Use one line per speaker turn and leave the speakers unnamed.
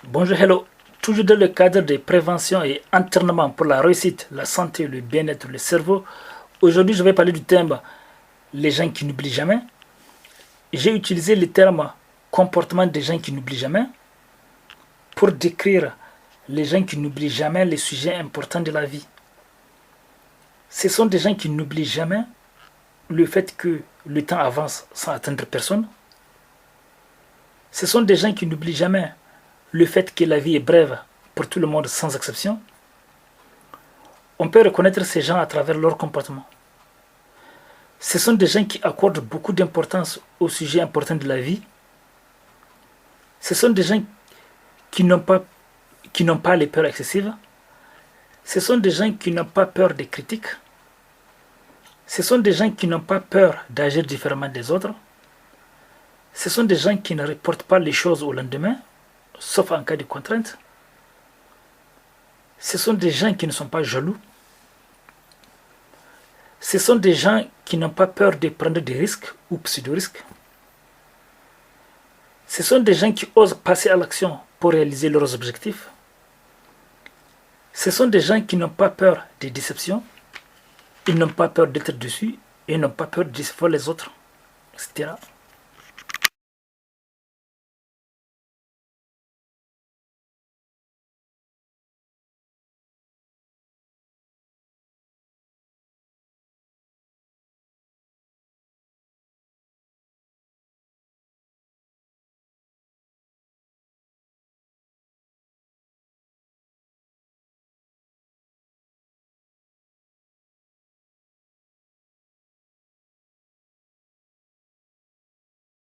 Bonjour, hello. Toujours dans le cadre de prévention et entraînement pour la réussite, la santé, le bien-être, le cerveau. Aujourd'hui, je vais parler du thème les gens qui n'oublient jamais. J'ai utilisé le terme comportement des gens qui n'oublient jamais pour décrire les gens qui n'oublient jamais les sujets importants de la vie. Ce sont des gens qui n'oublient jamais le fait que le temps avance sans atteindre personne. Ce sont des gens qui n'oublient jamais le fait que la vie est brève pour tout le monde sans exception. On peut reconnaître ces gens à travers leur comportement. Ce sont des gens qui accordent beaucoup d'importance aux sujets importants de la vie. Ce sont des gens qui n'ont pas les peurs excessives. Ce sont des gens qui n'ont pas peur des critiques. Ce sont des gens qui n'ont pas peur d'agir différemment des autres. Ce sont des gens qui ne reportent pas les choses au lendemain, sauf en cas de contrainte. Ce sont des gens qui ne sont pas jaloux. Ce sont des gens qui n'ont pas peur de prendre des risques ou pseudo-risques. Ce sont des gens qui osent passer à l'action pour réaliser leurs objectifs. Ce sont des gens qui n'ont pas peur des déceptions. Ils n'ont pas peur d'être déçus et ils n'ont pas peur de décevoir les autres, etc.